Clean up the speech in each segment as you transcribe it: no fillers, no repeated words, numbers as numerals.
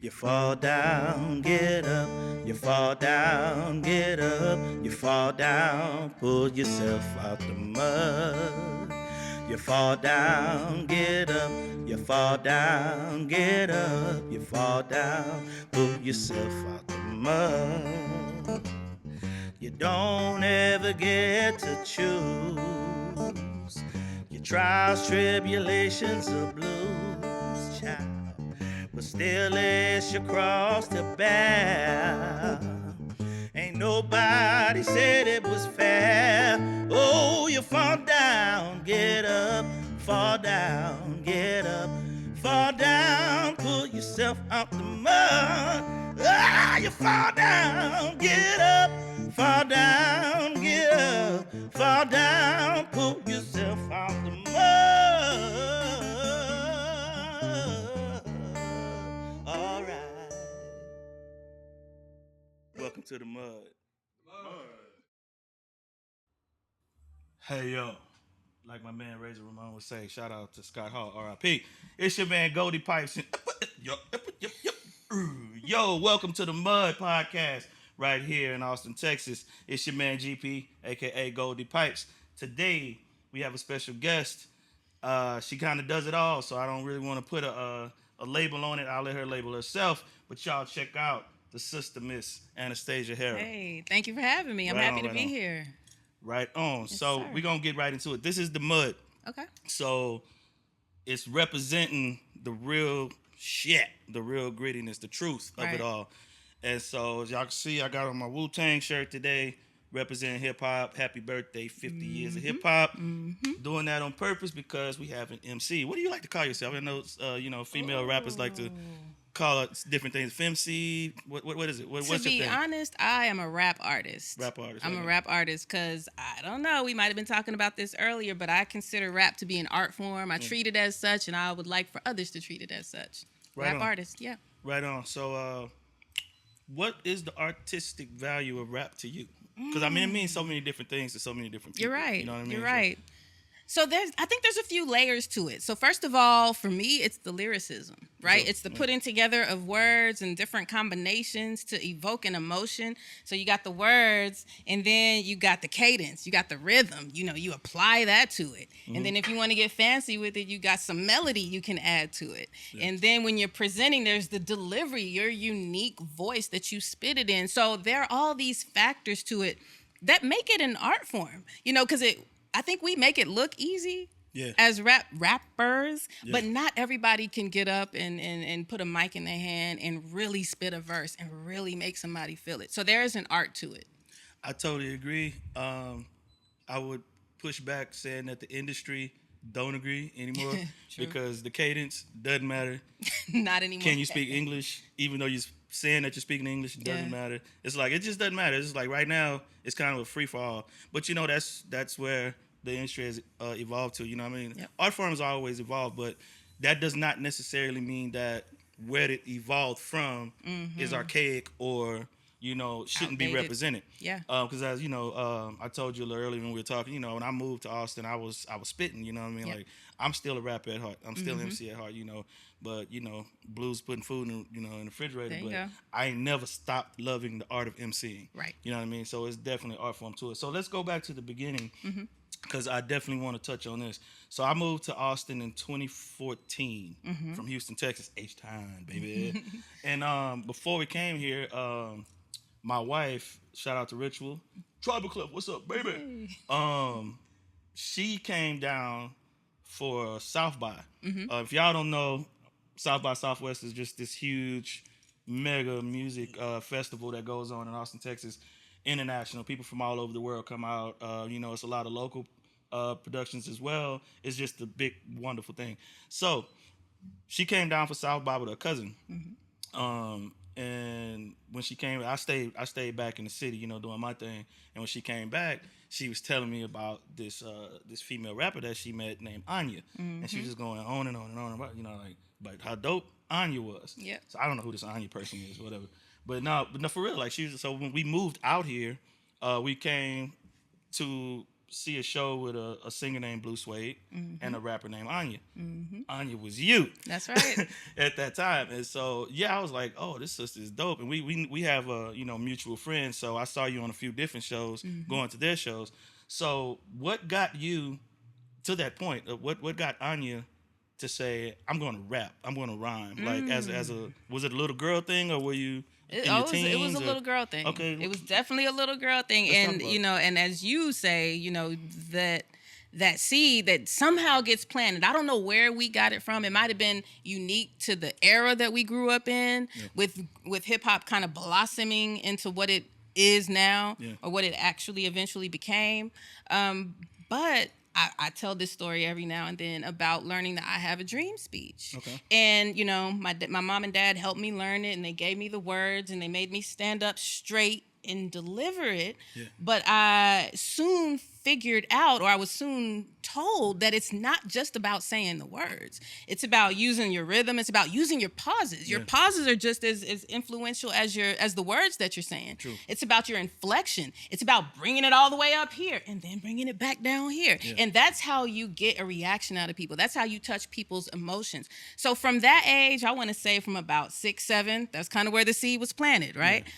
You fall down, get up. You fall down, get up. You fall down, pull yourself out the mud. You fall down, get up. You fall down, get up. You fall down, pull yourself out the mud. You don't ever get to choose your trials, tribulations, or blues, child. But still, it's your cross to bear. Ain't nobody said it was fair. Oh, you fall down, get up, fall down, get up, fall down, pull yourself out the mud. Ah, you fall down, get up, fall down, get up, fall down, pull yourself out the mud. All right. Welcome to the mud. Hey yo, like my man Razor Ramon would say, shout out to Scott Hall, R.I.P. It's your man Goldie Pipes. Yo, welcome to the Mud Podcast right here in Austin, Texas. It's your man GP, aka Goldie Pipes. Today we have a special guest. She kind of does it all, so I don't really want to put a label on it. I'll let her label herself. But y'all check out the sister, Miss Anastasia Hera. Hey, thank you for having me. I'm Right happy on, to right be on. here. Right on. Yes, So sir. we're going to get right into it. This is the mud. Okay. So it's representing the real shit, the real grittiness, the truth of Right. it all. And so as y'all can see, I got on my Wu-Tang shirt today, representing hip-hop. Happy birthday, 50 years of hip-hop. Doing that on purpose because we have an MC. What do you like to call yourself? I know, female rappers like to call it different things. FemC, what is it? What's To your be thing? honest, I am a rap artist. Rap artist, I'm okay. a rap artist because, I don't know, we might have been talking about this earlier, but I consider rap to be an art form. I treat it as such, and I would like for others to treat it as such. Right Rap on. artist, yeah. Right on. So, what is the artistic value of rap to you? Because I mean, it means so many different things to so many different people. You're right. You know what I mean? You're right. So I think there's a few layers to it. So first of all, for me, it's the lyricism, right? Sure. It's the putting together of words and different combinations to evoke an emotion. So you got the words, and then you got the cadence, you got the rhythm. You know, you apply that to it. And then if you want to get fancy with it, you got some melody you can add to it. And then when you're presenting, there's the delivery, your unique voice that you spit it in. So there are all these factors to it that make it an art form, you know, because I think we make it look easy as rappers, but not everybody can get up and put a mic in their hand and really spit a verse and really make somebody feel it. So there is an art to it. I totally agree. I would push back saying that the industry don't agree anymore because the cadence doesn't matter. Not anymore. Can you speak English? Even though you're saying that you're speaking English, it doesn't matter. It's like, it just doesn't matter. It's like right now, it's kind of a free for all. But you know, that's where the industry has evolved to. You know what I mean? Yep. Art forms always evolve, but that does not necessarily mean that where it evolved from is archaic or, you know, shouldn't be Outdated. represented. Yeah. Because as you know, I told you a little earlier when we were talking, you know, when I moved to Austin, I was spitting, you know what I mean? Yep. Like, I'm still a rapper at heart. I'm still an MC at heart, you know. But, you know, blues putting food in, in the refrigerator. There you But go. I ain't never stopped loving the art of MCing. Right. You know what I mean? So it's definitely an art form to it. So let's go back to the beginning because I definitely want to touch on this. So I moved to Austin in 2014 from Houston, Texas. H-Time, baby. And before we came here, my wife, shout out to Ritual, Trybal Klef, what's up, baby? She came down for South by. If y'all don't know, South by Southwest is just this huge mega music festival that goes on in Austin, Texas. International people from all over the world come out. You know, it's a lot of local productions as well. It's just a big, wonderful thing. So she came down for South by with her cousin. And when she came, I stayed back in the city, you know, doing my thing. And when she came back, she was telling me about this female rapper that she met named Anya, and she was just going on and on and on about, you know, like how dope Anya was. Yeah. So I don't know who this Anya person is, whatever. But no, for real, like so when we moved out here, we came to see a show with a singer named Blue Suede and a rapper named Anya. Anya was you. That's right. At that time. And so, yeah, I was like, oh, this sister is dope. And we have, mutual friends. So I saw you on a few different shows, going to their shows. So what got you to that point? What got Anya to say, I'm going to rap, I'm going to rhyme? Like, was it a little girl thing, or were you in your teens? It was a little girl thing. Okay. It was definitely a little girl thing. And, and as you say, that seed that somehow gets planted. I don't know where we got it from. It might have been unique to the era that we grew up in, with hip hop kind of blossoming into what it is now, or what it actually eventually became. But I tell this story every now and then about learning that I have a dream speech. Okay. And, my mom and dad helped me learn it, and they gave me the words, and they made me stand up straight and deliver it. Yeah. But I soon figured out, or I was soon told, that it's not just about saying the words. It's about using your rhythm. It's about using your pauses. Your pauses are just as influential as the words that you're saying. True. It's about your inflection. It's about bringing it all the way up here and then bringing it back down here. Yeah. And that's how you get a reaction out of people. That's how you touch people's emotions. So from that age, I want to say from about 6, 7, that's kind of where the seed was planted, right? Yeah.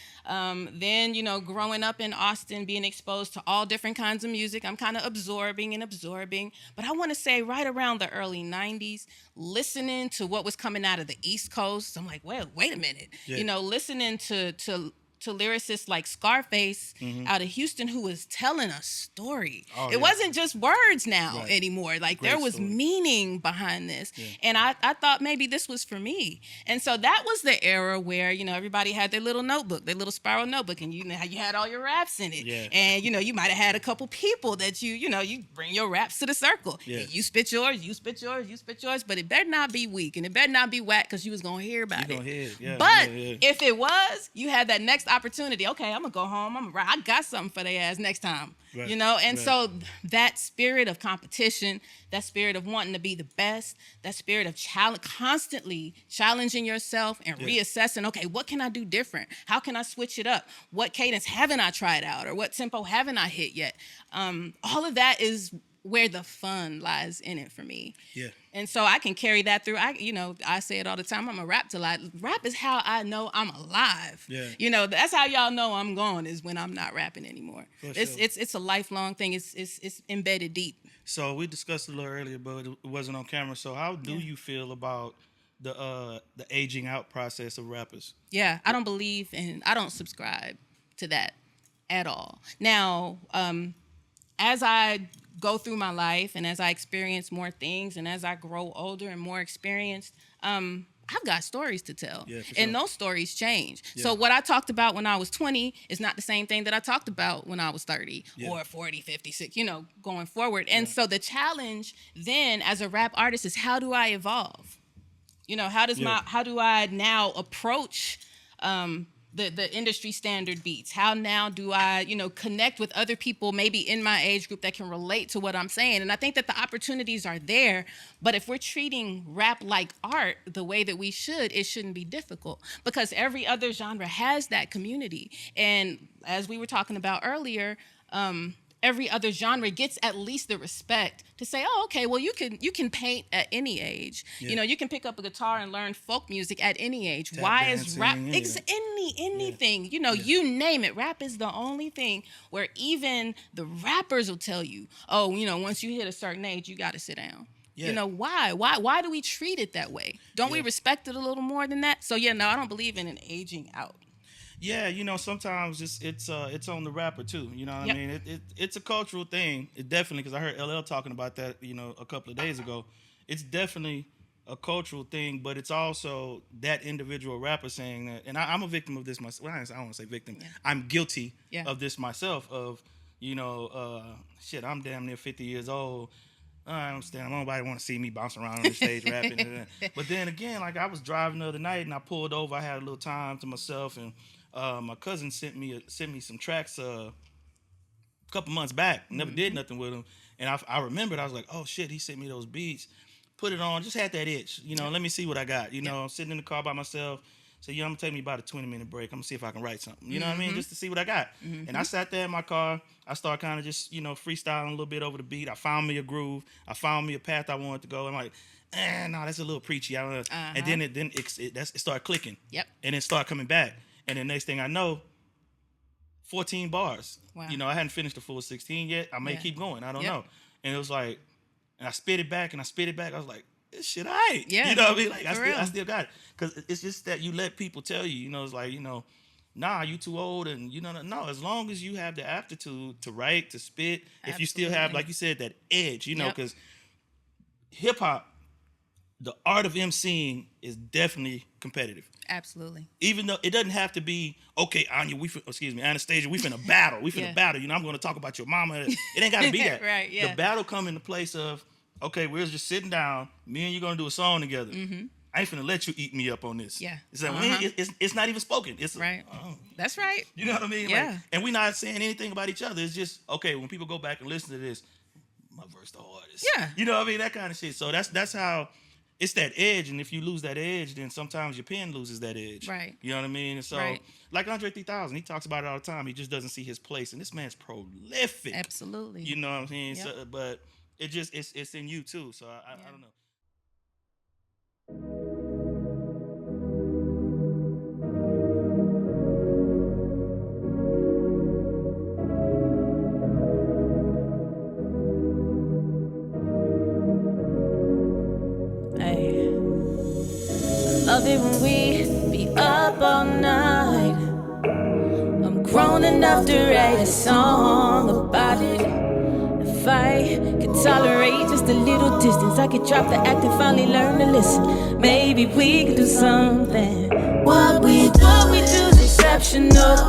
Then, growing up in Austin, being exposed to all different kinds of music, I'm kind of absorbing. But I want to say right around the early 90s, listening to what was coming out of the East Coast, I'm like, well, wait a minute. Yeah. Listening to lyricists like Scarface out of Houston, who was telling a story. It wasn't just words now anymore. Like, there was meaning behind this. Yeah. And I thought maybe this was for me. And so that was the era where, everybody had their little notebook, their little spiral notebook, and you had all your raps in it. Yeah. And, you might have had a couple people that you bring your raps to the circle. Yeah. And you spit yours, but it better not be weak, and it better not be whack, because you was going to hear about it. Hear it. Yeah. But if it was, you had that next opportunity. Okay, I'm gonna go home. I got something for their ass next time. Right. And so that spirit of competition, that spirit of wanting to be the best, that spirit of constantly challenging yourself and reassessing. Okay, what can I do different? How can I switch it up? What cadence haven't I tried out, or what tempo haven't I hit yet? All of that is where the fun lies in it for me. Yeah. And so I can carry that through. I say it all the time. I'm a rap till rap is how I know I'm alive. Yeah. That's how y'all know I'm gone, is when I'm not rapping anymore. It's a lifelong thing. It's embedded deep. So we discussed it a little earlier, but it wasn't on camera. So how do you feel about the aging out process of rappers? Yeah, I don't believe I don't subscribe to that at all. Now, as I go through my life, and as I experience more things, and as I grow older and more experienced, I've got stories to tell. Yeah, and sure. Those stories change. Yeah. So what I talked about when I was 20 is not the same thing that I talked about when I was 30 or 40, 56, going forward. And so the challenge then as a rap artist is, how do I evolve? How do I now approach the industry standard beats? How now do I, connect with other people maybe in my age group that can relate to what I'm saying? And I think that the opportunities are there, but if we're treating rap like art the way that we should, it shouldn't be difficult, because every other genre has that community. And as we were talking about earlier, every other genre gets at least the respect to say, oh, okay, well, you can paint at any age. Yeah. You can pick up a guitar and learn folk music at any age. Tap Why dancing, is rap anything? Yeah. You name it. Rap is the only thing where even the rappers will tell you, oh, once you hit a certain age, you got to sit down. Yeah. Why do we treat it that way? Don't we respect it a little more than that? So I don't believe in an aging out. Yeah, sometimes it's on the rapper too. You know what I mean? It's a cultural thing. It definitely, because I heard LL talking about that, a couple of days ago. It's definitely a cultural thing, but it's also that individual rapper saying that. And I'm a victim of this myself. Well, I don't want to say victim. Yeah. I'm guilty of this myself. Of I'm damn near 50 years old. I understand. Nobody want to see me bouncing around on the stage rapping. But then again, like, I was driving the other night and I pulled over. I had a little time to myself, and my cousin sent me some tracks a couple months back. Never did nothing with them, and I remembered. I was like, oh shit, he sent me those beats. Put it on. Just had that itch. Let me see what I got. I'm sitting in the car by myself. So I'm gonna take me about a 20-minute break. I'm gonna see if I can write something. You know what I mean? Just to see what I got. And I sat there in my car. I started kind of just, freestyling a little bit over the beat. I found me a groove. I found me a path I wanted to go. I'm like, no, that's a little preachy. I don't know. And then it started clicking. Yep. And it started coming back. And the next thing I know, 14 bars. Wow. I hadn't finished the full 16 yet. I may keep going. I don't know. And it was like, and I spit it back. I was like, this shit, all right. Yeah. You know what I mean? Like, I still got it. Because it's just that you let people tell you, it's like, nah, you too old. And, no, as long as you have the aptitude to write, to spit, if you still have, like you said, that edge, because hip hop, the art of emceeing is definitely competitive. Absolutely. Even though it doesn't have to be, okay, Anya, Anastasia, we finna battle. We finna battle. I'm going to talk about your mama. It ain't got to be that. Right, yeah. The battle come in the place of, okay, we're just sitting down. Me and you going to do a song together. I ain't finna let you eat me up on this. Yeah. It's like, it's not even spoken. It's right. That's right. You know what I mean? Yeah. Like, and we're not saying anything about each other. It's just, okay, when people go back and listen to this, my verse the hardest. Yeah. You know what I mean? That kind of shit. So that's how... It's that edge, and if you lose that edge, then sometimes your pen loses that edge. Right. You know what I mean? And so, like Andre 3000, he talks about it all the time. He just doesn't see his place, and this man's prolific. Absolutely. You know what I'm saying? Yep. So, but it just it's in you too. So I don't know. Love it when we be up all night. I'm grown enough to write a song about it. If I could tolerate just a little distance, I could drop the act and finally learn to listen. Maybe we could do something. What we do is exceptional.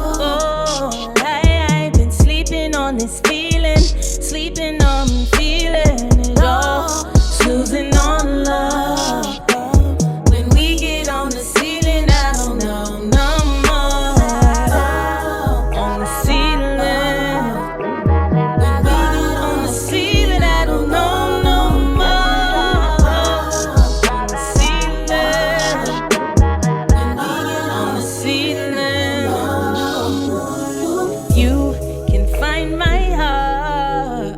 I've been sleeping on this feeling, sleeping on feeling it all, snoozing on love. On the ceiling, I don't know no more. On the ceiling, when we get on the ceiling, I don't know no more. On the ceiling, when we get on the ceiling, you can find my heart.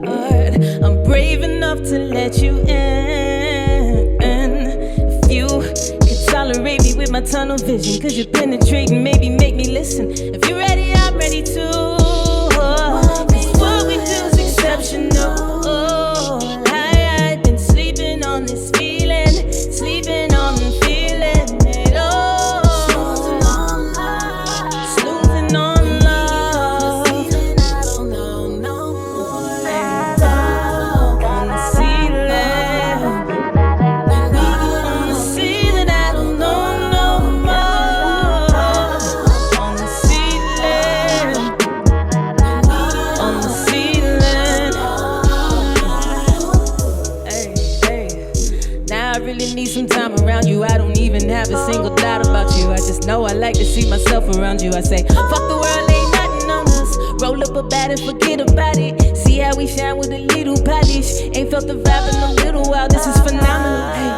I'm brave enough to let you in. If you tolerate me with my tunnel vision, cause you're penetrating, maybe make me listen. If you're ready, I'm ready too. Cause what we do is exceptional. I've been sleeping on this feeling, sleeping on the feeling it all. Snoozing on love, snoozing on love. I don't know no more. On the ceiling, when we get on the ceiling, I don't know no more. On the ceiling, on the ceiling. Hey, hey. Now I really need some time around you. I don't even have a single doubt about you. I just know I like to see myself around you. I say, fuck the world, ain't nothing on us. Roll up a bat and forget about it. See how we shine with a little polish. Ain't felt the vibe in a little while. This is phenomenal. Hey,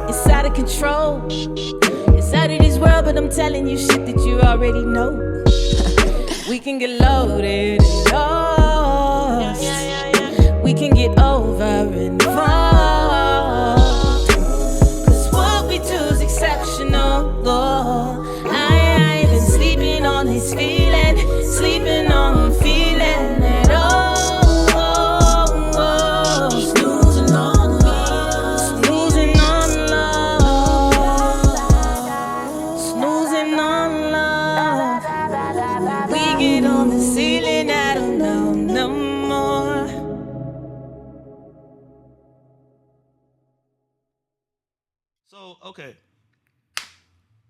it's out of control. It's out of this world, but I'm telling you shit that you already know. We can get loaded and lost. We can get over and involved. Cause what we do is exceptional. I've been sleeping on this feeling, sleeping on feeling it all. Snoozing on love, snoozing on love, snoozing on love. We get on the ceiling, I don't know no more. So, okay.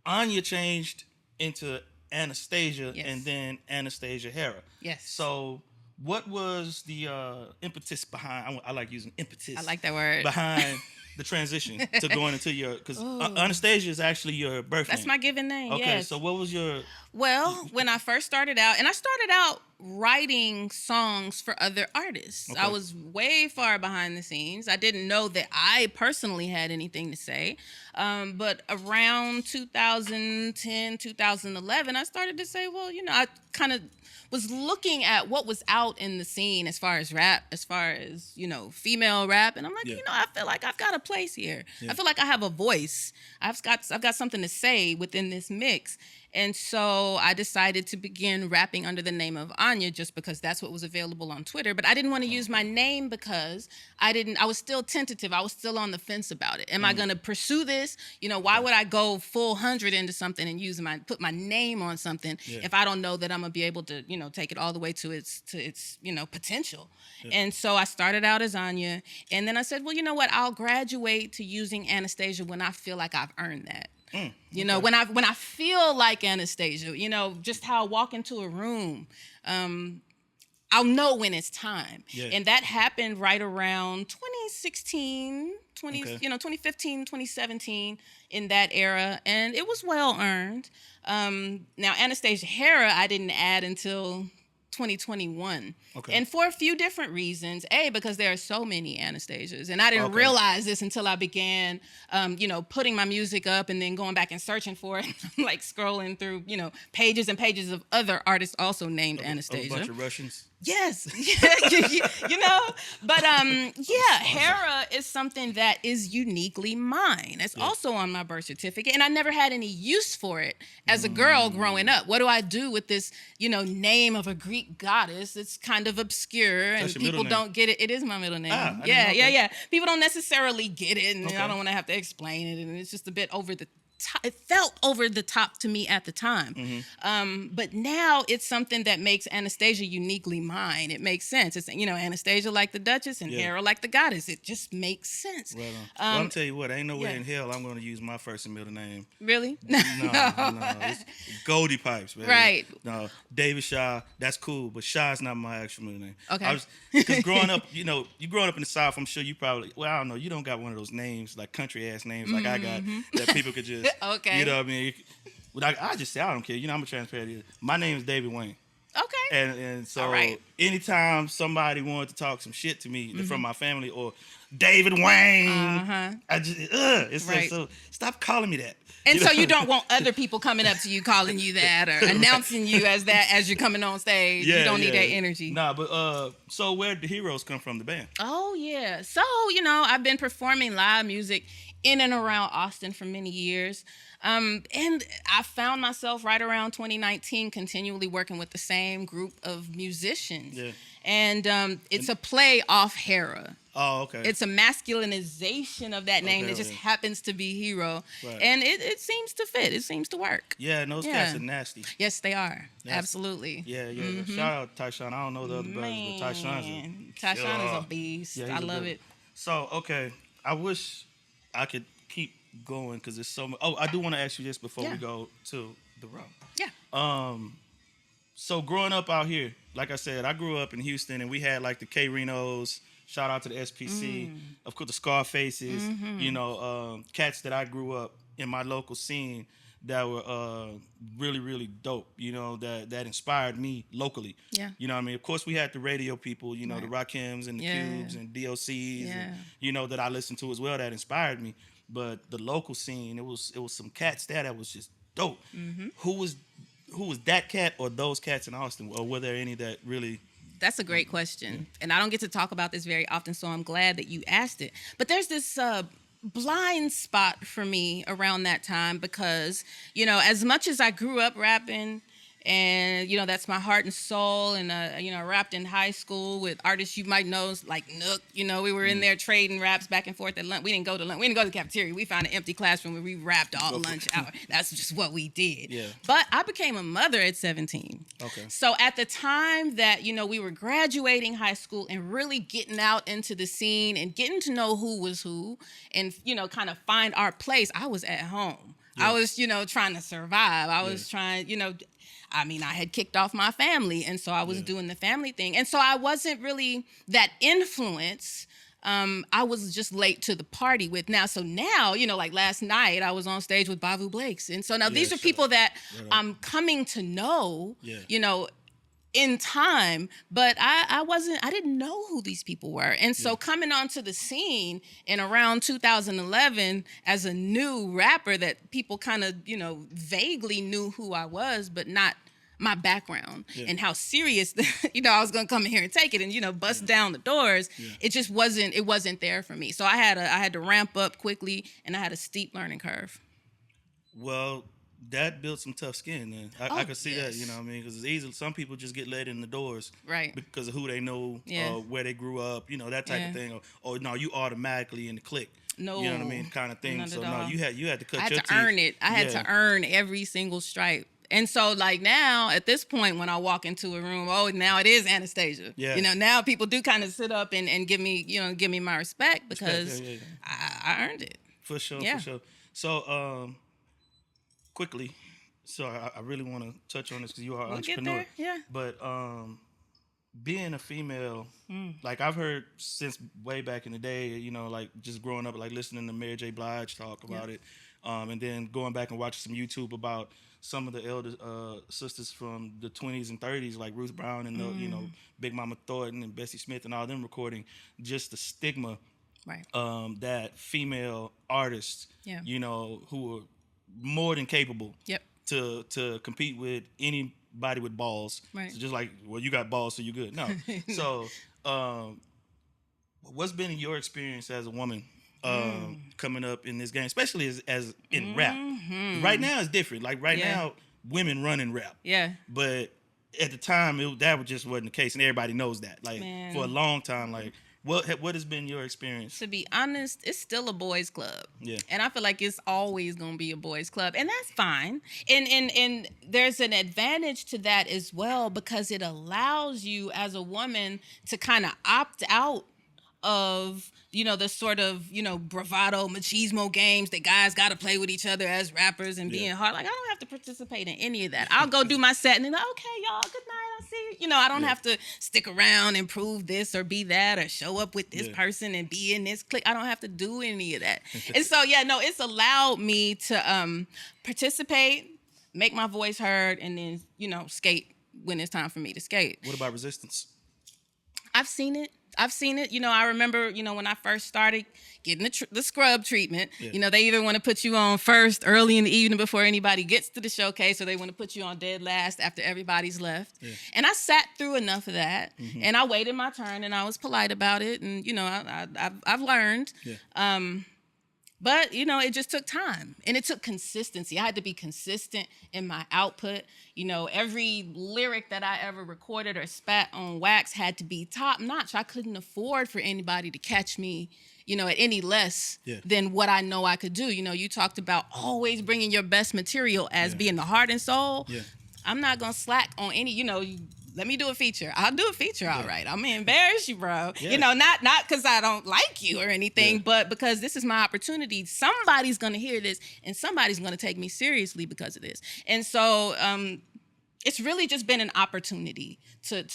Anya changed into Anastasia and then Anastasia Hera. Yes. So, what was the impetus behind? I like using impetus. I like that word. Behind the transition to going into your, because Anastasia is actually your birth name. That's my given name. Okay, yes. so what was your? Well, when I first started out, and I started out writing songs for other artists. Okay. I was way far behind the scenes. I didn't know that I personally had anything to say. But around 2010, 2011, I started to say, well, I kind of was looking at what was out in the scene as far as rap, as far as, female rap. And I'm like, I feel like I've got a place here. I feel like I have a voice. I've got something to say within this mix. And so I decided to begin rapping under the name of Anya just because that's what was available on Twitter. But I didn't want to use my name because I was still tentative. I was still on the fence about it. Am I going to pursue this? Why would I go full 100 into something and put my name on something if I don't know that I'm going to be able to, take it all the way to its potential? Yeah. And so I started out as Anya. And then I said, well, you know what? I'll graduate to using Anastasia when I feel like I've earned that. When I feel like Anastasia, just how I walk into a room, I'll know when it's time. Yeah. And that happened right around 2016, 2015, 2017, in that era. And it was well earned. Now, Anastasia Hera, I didn't add until 2021. Okay. And for a few different reasons. Because there are so many Anastasias. And I didn't realize this until I began, putting my music up and then going back and searching for it. Like scrolling through, pages and pages of other artists also named Anastasia. A bunch of Russians? Yes. But Hera is something that is uniquely mine. It's also on my birth certificate. And I never had any use for it as a girl growing up. What do I do with this, name of a Greek goddess? It's kind of obscure and people don't get it. It is my middle name. Yeah. People don't necessarily get it, and I don't want to have to explain it. And it's just a bit over the top. It felt over the top to me at the time. Mm-hmm. But now it's something that makes Anastasia uniquely mine. It makes sense. It's, Anastasia like the Duchess and Hera like the goddess. It just makes sense. Right on. Well, I'm tell you what, ain't no way in hell I'm going to use my first and middle name. Really? No. It's Goldie Pipes, man. Right. No, David Shaw, that's cool, but Shaw's not my actual middle name. Okay. Because growing up, you growing up in the South, I'm sure you probably, I don't know, you don't got one of those names, like country ass names like I got, that people could just, okay. You know what I mean? I just say, I don't care. I'm a transparent. My name is David Wayne. Okay. And so anytime somebody wanted to talk some shit to me from my family or David Wayne, I just, it's like, so stop calling me that. And so you don't want other people coming up to you calling you that or announcing you as that as you're coming on stage. You don't need that energy. Nah, but so where did the Heroes come from, the band? Oh, yeah. So, I've been performing live music in and around Austin for many years. And I found myself right around 2019 continually working with the same group of musicians. Yeah. And it's a play off Hera. Oh, okay. It's a masculinization of that name that just happens to be Hero. Right. And it seems to fit. It seems to work. Yeah, and those cats are nasty. Yes, they are. Nasty. Absolutely. Yeah. Mm-hmm. Shout out Tyshawn. I don't know the other brothers, but Tyshawn is a beast. I love it. So, okay. I wish I could keep going because there's so much. Oh, I do want to ask you this before we go to the room. Yeah. So growing up out here, like I said, I grew up in Houston and we had like the K-Renos. Shout out to the SPC, of course, the Scarfaces, cats that I grew up in my local scene that were really, really dope, that inspired me locally. Yeah. You know what I mean? Of course, we had the radio people, the Rakims and the Cubes and DOCs, and, that I listened to as well that inspired me. But the local scene, it was some cats there that was just dope. Mm-hmm. Who was that cat or those cats in Austin? Or were there any that really... That's a great question. And I don't get to talk about this very often, so I'm glad that you asked it. But there's this blind spot for me around that time because, as much as I grew up rapping and, that's my heart and soul, and, I rapped in high school with artists you might know, like Nook, we were in there trading raps back and forth at lunch. We didn't go to lunch. We didn't go to the cafeteria. We found an empty classroom where we rapped all lunch hour. That's just what we did. Yeah. But I became a mother at 17. Okay. So at the time that, we were graduating high school and really getting out into the scene and getting to know who was who and, kind of find our place, I was at home. Yeah. I was, trying to survive. I was trying, I had kicked off my family, and so I was doing the family thing. And so I wasn't really that influence. I was just late to the party with now. So now, like last night, I was on stage with Bavu Blakes. And so now these are people that I'm coming to know, in time, but I didn't know who these people were. And so coming onto the scene in around 2011 as a new rapper that people kind of, vaguely knew who I was, but not my background and how serious, I was going to come in here and take it and, bust down the doors. Yeah. It wasn't there for me. So I had to ramp up quickly, and I had a steep learning curve. Well, that built some tough skin, then. I could see that, you know what I mean? Because it's easy. Some people just get let in the doors because of who they know, where they grew up, that type of thing. Or no, you automatically in the clique. No. You know what I mean? Kind of thing. So, no, you had to cut your teeth. I had to earn it. I had to earn every single stripe. And so, like, now, at this point, when I walk into a room, now it is Anastasia. Yeah. Now people do kind of sit up and give me my respect because I earned it. For sure, for sure. So, quickly, so I really want to touch on this because you are an entrepreneur. Get there. Yeah. But being a female, like, I've heard since way back in the day, like, just growing up, like, listening to Mary J. Blige talk about it, and then going back and watching some YouTube about some of the elder sisters from the 20s and 30s, like Ruth Brown and the, Big Mama Thornton and Bessie Smith and all them recording, just the stigma that female artists, who are more than capable to compete with anybody with balls. Right. So just like, well, you got balls, so you're good. No. So what's been your experience as a woman coming up in this game, especially as in rap? Right now it's different. Like now, women run in rap. Yeah. But at the time, that just wasn't the case, and everybody knows that. Like for a long time, like what has been your experience? To be honest, it's still a boys' club. Yeah. And I feel like it's always gonna be a boys' club, and that's fine. And there's an advantage to that as well because it allows you as a woman to kind of opt out of the sort of bravado machismo games that guys got to play with each other as rappers and being hard. Like, I don't have to participate in any of that. I'll go do my set and then, okay, y'all, good night, I'll see you. I don't have to stick around and prove this or be that or show up with this person and be in this clique. I don't have to do any of that. And so it's allowed me to participate, make my voice heard, and then skate when it's time for me to skate. What about resistance? I've seen it. I remember, when I first started getting the scrub treatment, they either want to put you on first early in the evening before anybody gets to the showcase, or they want to put you on dead last after everybody's left. Yeah. And I sat through enough of that, and I waited my turn, and I was polite about it, and, I've learned. Yeah. But, it just took time, and it took consistency. I had to be consistent in my output. Every lyric that I ever recorded or spat on wax had to be top notch. I couldn't afford for anybody to catch me, at any less than what I know I could do. You talked about always bringing your best material as being the heart and soul. Yeah. I'm not going to slack on any, let me do a feature. I'll do a feature, all right. I'm gonna embarrass you, bro. Yeah. Not because I don't like you or anything, but because this is my opportunity. Somebody's gonna hear this, and somebody's gonna take me seriously because of this. And so it's really just been an opportunity to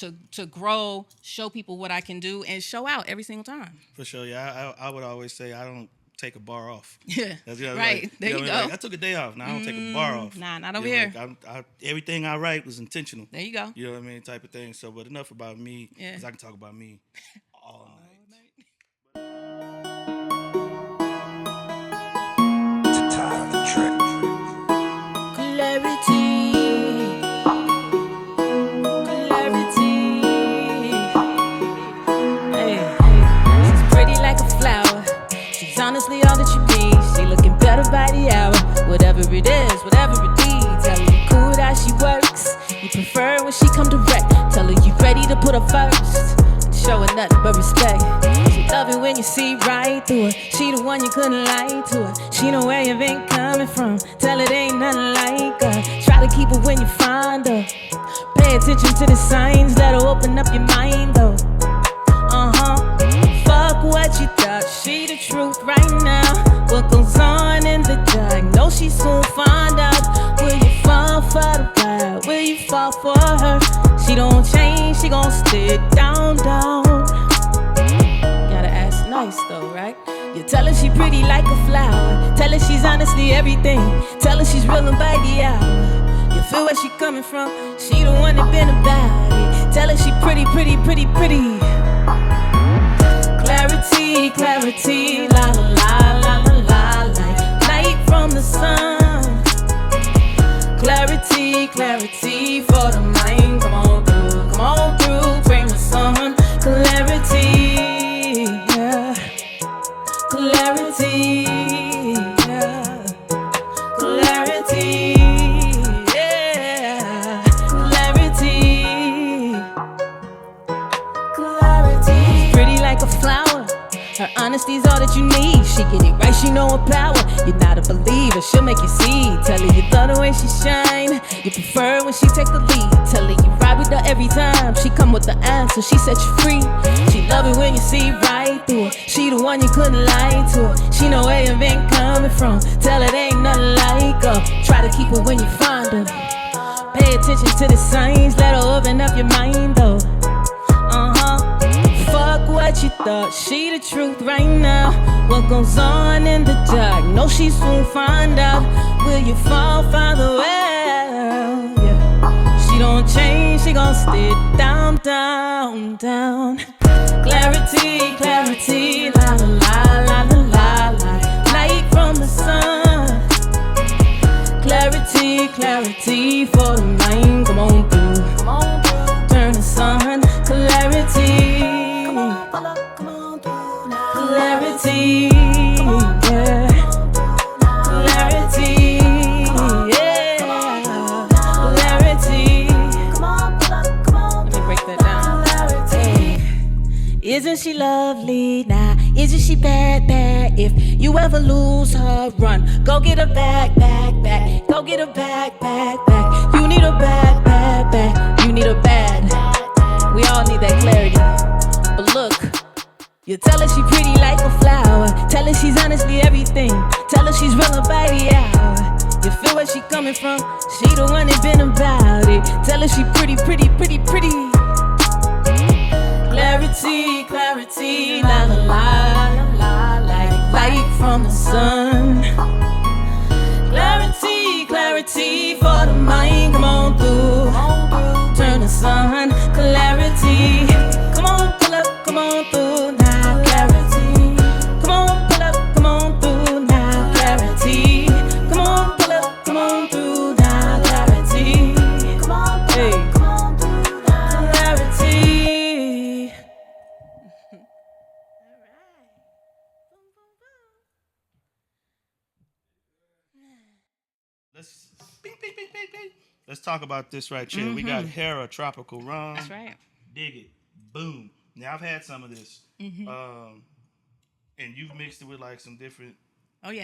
grow, show people what I can do, and show out every single time. For sure, yeah. I would always say I don't take a bar off. Yeah, right. There you go. Like, I took a day off. Now I don't take a bar off. Nah, not over here. Like everything I write was intentional. There you go. You know what I mean? Type of thing. So, but enough about me, because I can talk about me all night. To tie the trick. Clarity. Hey, she's pretty like a flower. She's honestly all that you need. She looking better by the hour. Whatever it is, whatever it needs. Tell her you cool how she works. You prefer when she come direct. Tell her you ready to put her first. Show her nothing but respect. She love it when you see right through her. She the one you couldn't lie to her. She know where you been coming from. Tell her there ain't nothing like her. Try to keep her when you find her. Pay attention to the signs that'll open up your mind though. Fuck what you thought, she the truth right now. What goes on in the dark, know she soon find out. Will you fall for the ride, will you fall for her? She don't change, she gon' stay down. Gotta ask nice though, right? You tell her she pretty like a flower. Tell her she's honestly everything. Tell her she's real and by the hour. You feel where she coming from, she the one that been about it. Tell her she pretty, pretty, pretty, pretty. Clarity, clarity, la la la la la la, like light from the sun. Clarity, clarity for the mind. Come on through, bring the sun. Clarity, yeah. Clarity, yeah. Clarity, yeah. Clarity, clarity. Pretty like a flower. Her honesty's all that you need. She get it right, she know her power. You're not a believer, she'll make you see. Tell her you love the way she shine. You prefer when she take the lead. Tell her you ride with her every time. She come with the answer, she set you free. She love it when you see right through her. She the one you couldn't lie to her. She know where you been coming from. Tell her there ain't nothing like her. Try to keep her when you find her. Pay attention to the signs, let her open up your mind though. Fuck what you thought, she the truth right now. What goes on in the dark, know she soon find out. Will you fall, Father? Well, yeah. She don't change, she gon' stay down, down, down. Clarity, clarity, la la la la la la la. Light from the sun. Clarity, clarity for the mind. Come on through, turn the sun. Clarity. Clarity, yeah. Clarity, yeah. Clarity. Let me break that down. Isn't she lovely now? Isn't she bad, bad? If you ever lose her, run. Go get her back, back, back. Go get her back, back, back. You need her back, back, back. You need her bad. We all need that clarity. But look. You tell her she pretty like a flower. Tell her she's honestly everything. Tell her she's real by the hour. You feel where she coming from? She the one that been about it. Tell her she pretty, pretty, pretty, pretty. Clarity, clarity, la la la la la, like light from the sun. Clarity, clarity for the mind. Come on through, turn the sun. Clarity, come on, pull up, come on through. Let's talk about this right here. We got Hera Tropical Rum. That's right. Dig it. Boom. Now, I've had some of this. And you've mixed it with like some different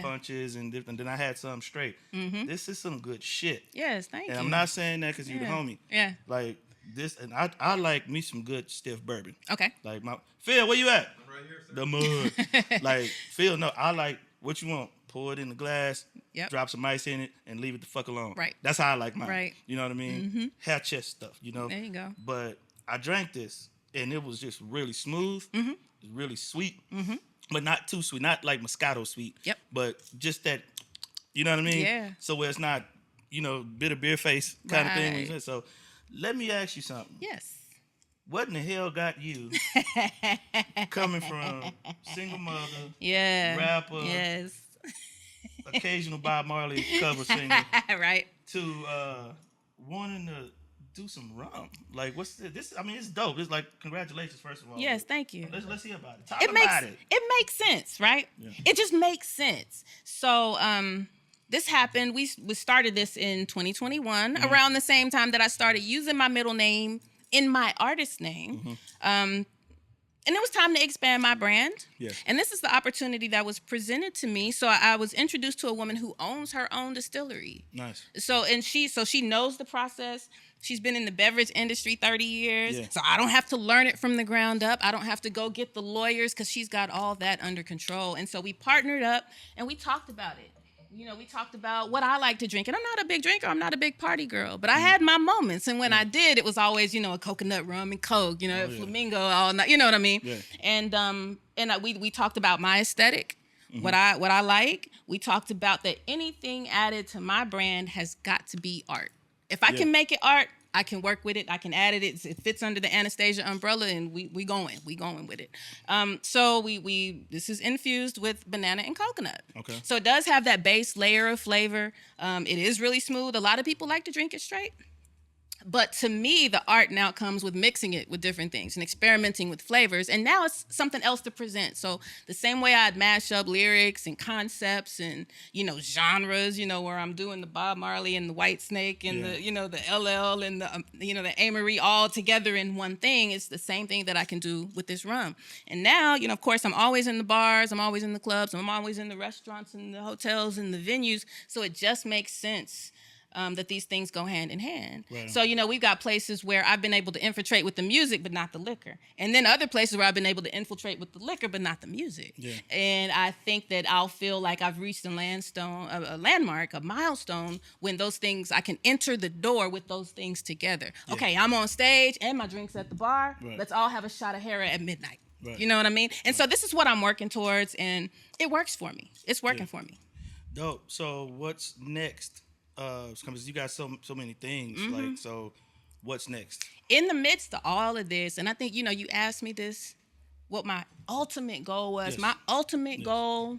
punches and different. Then I had some straight. This is some good shit. Yes, thank you. And I'm not saying that because you're the homie. Yeah. Like this, and I like me some good stiff bourbon. Okay. Like Phil, where you at? I'm right here, sir. The mud. Like Phil, no, I like what you want. Pour it in the glass, drop some ice in it, and leave it the fuck alone. Right. That's how I like mine. Right. You know what I mean? Hair chest stuff, you know? There you go. But I drank this, and it was just really smooth, really sweet, but not too sweet. Not like Moscato sweet. Yep. But just that, you know what I mean? Yeah. So where it's not, bitter beer face kind of thing. Right. So let me ask you something. Yes. What in the hell got you coming from single mother, rapper, occasional Bob Marley cover singer, right, to wanting to do some rum? Like, what's this? I mean, it's dope. It's like, congratulations, first of all. Yes, thank you. Let's hear about it. Talk about it. It makes sense, right? Yeah. It just makes sense. So, this happened. We started this in 2021, around the same time that I started using my middle name in my artist name. And it was time to expand my brand. Yes. And this is the opportunity that was presented to me. So I was introduced to a woman who owns her own distillery. Nice. So she knows the process. She's been in the beverage industry 30 years. Yeah. So I don't have to learn it from the ground up. I don't have to go get the lawyers because she's got all that under control. And so we partnered up and we talked about it. We talked about what I like to drink. And I'm not a big drinker. I'm not a big party girl. But I had my moments. And when I did, it was always, a coconut rum and Coke, Flamingo all night. You know what I mean? Yeah. And we talked about my aesthetic, what I like. We talked about that anything added to my brand has got to be art. If I can make it art, I can work with it. I can add it. It fits under the Anastasia umbrella, and we going with it. So this is infused with banana and coconut. Okay. So it does have that base layer of flavor. It is really smooth. A lot of people like to drink it straight. But to me, the art now comes with mixing it with different things and experimenting with flavors. And now it's something else to present. So the same way I'd mash up lyrics and concepts and, genres, where I'm doing the Bob Marley and the White Snake and the, the LL and the, the Amory all together in one thing. It's the same thing that I can do with this rum. And now, of course, I'm always in the bars. I'm always in the clubs. I'm always in the restaurants and the hotels and the venues. So it just makes sense that these things go hand in hand. Right. So, we've got places where I've been able to infiltrate with the music, but not the liquor. And then other places where I've been able to infiltrate with the liquor, but not the music. Yeah. And I think that I'll feel like I've reached a landmark, a milestone, when those things, I can enter the door with those things together. Yeah. Okay, I'm on stage and my drink's at the bar. Right. Let's all have a shot of Hera at midnight. Right. You know what I mean? And so this is what I'm working towards, and it works for me. It's working for me. Dope. So what's next? Because you got so many things, so what's next? In the midst of all of this, and I think, you asked me this, what my ultimate goal was. Yes. My ultimate goal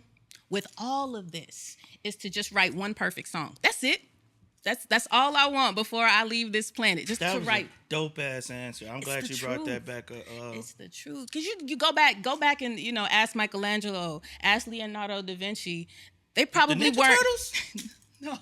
with all of this is to just write one perfect song. That's it. That's all I want before I leave this planet. Just to write. A dope ass answer. I'm glad you brought that back up. It's the truth. Because you go back and, ask Michelangelo, ask Leonardo da Vinci. They probably weren't. No,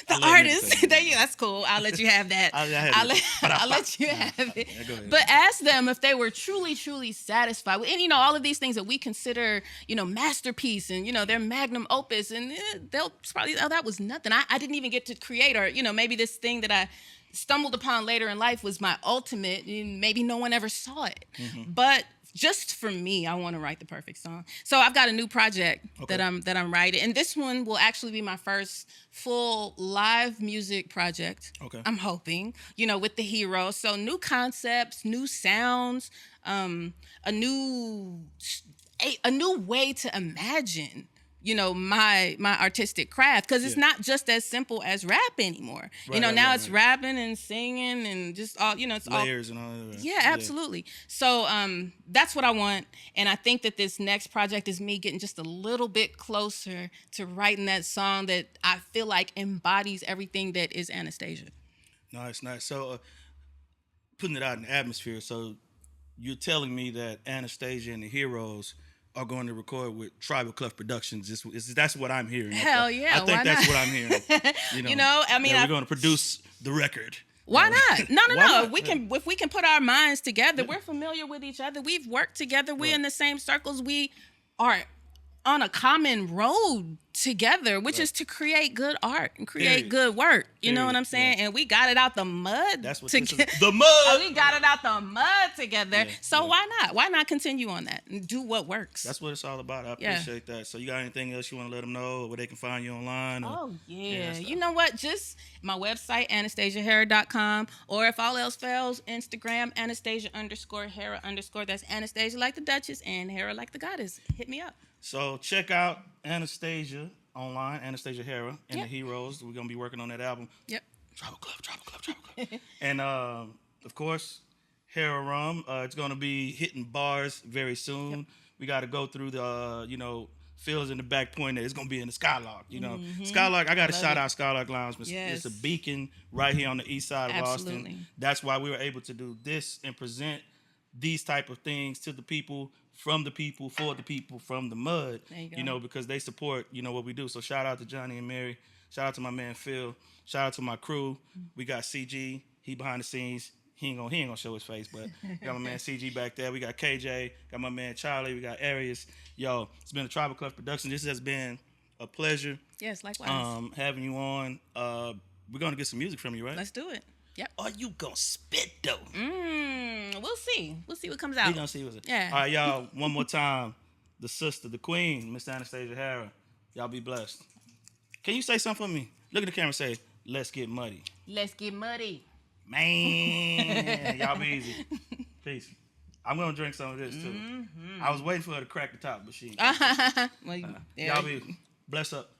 the artists. That's cool. I'll let you have that. I'll let you have it. But ask them if they were truly, truly satisfied with, and all of these things that we consider, masterpiece and their magnum opus, and they'll probably, that was nothing. I didn't even get to create, or maybe this thing that I stumbled upon later in life was my ultimate, and maybe no one ever saw it. Mm-hmm. But just for me, I want to write the perfect song. So I've got a new project that I'm writing, and this one will actually be my first full live music project. Okay. I'm hoping, with the Hero. So new concepts, new sounds, a new way to imagine my artistic craft, because it's not just as simple as rap anymore. Now it's rapping and singing and just all, it's layers and all that. Yeah, absolutely. So that's what I want, and I think that this next project is me getting just a little bit closer to writing that song that I feel like embodies everything that is Anastasia. Nice. So putting it out in the atmosphere. So you're telling me that Anastasia and the Heroes are going to record with Trybal Klef Productions. That's what I'm hearing. Hell yeah! I think that's what I'm hearing. We're going to produce the record. Why not? No. If we can put our minds together. We're familiar with each other. We've worked together. We're in the same circles. We are on a common road together, which is to create good art and create good work. You know what I'm saying? Yeah. And we got it out the mud. That's what this is. The mud. We got it out the mud together. Yeah, so why not? Why not continue on that and do what works? That's what it's all about. I appreciate that. So you got anything else you want to let them know, where they can find you online? Oh, yeah. You know what? Just my website, AnastasiaHera.com, or if all else fails, Instagram, Anastasia_Hera_. That's Anastasia like the Duchess and Hera like the Goddess. Hit me up. So check out Anastasia online, Anastasia Hera, and the Heroes. We're going to be working on that album. Yep. Trybal Klef. And, of course, Hera Rum. It's going to be hitting bars very soon. Yep. We got to go through the, fields in the back point there. It's going to be in the Skylark, Mm-hmm. Skylark, I got to shout out Skylark Lounge. It's a beacon right here on the east side of Austin. That's why we were able to do this and present these type of things to the people, from the people, for the people, from the mud, because they support, what we do. So shout out to Johnny and Mary. Shout out to my man Phil. Shout out to my crew. We got CG. He behind the scenes. He ain't gonna show his face, but got my man CG back there. We got KJ. Got my man Charlie. We got Arius. Yo, it's been a Trybal Klef production. This has been a pleasure. Yes, likewise. Having you on. We're gonna get some music from you, right? Let's do it. Yep. Are you gonna spit though? We'll see. We'll see what comes out. We're gonna see what's it. Yeah. All right, y'all. One more time. The sister, the queen, Miss Anastasia Hera. Y'all be blessed. Can you say something for me? Look at the camera and say, let's get muddy. Let's get muddy. Man, y'all be easy. Peace. I'm gonna drink some of this too. Mm-hmm. I was waiting for her to crack the top, but she ain't. Well, y'all be blessed up.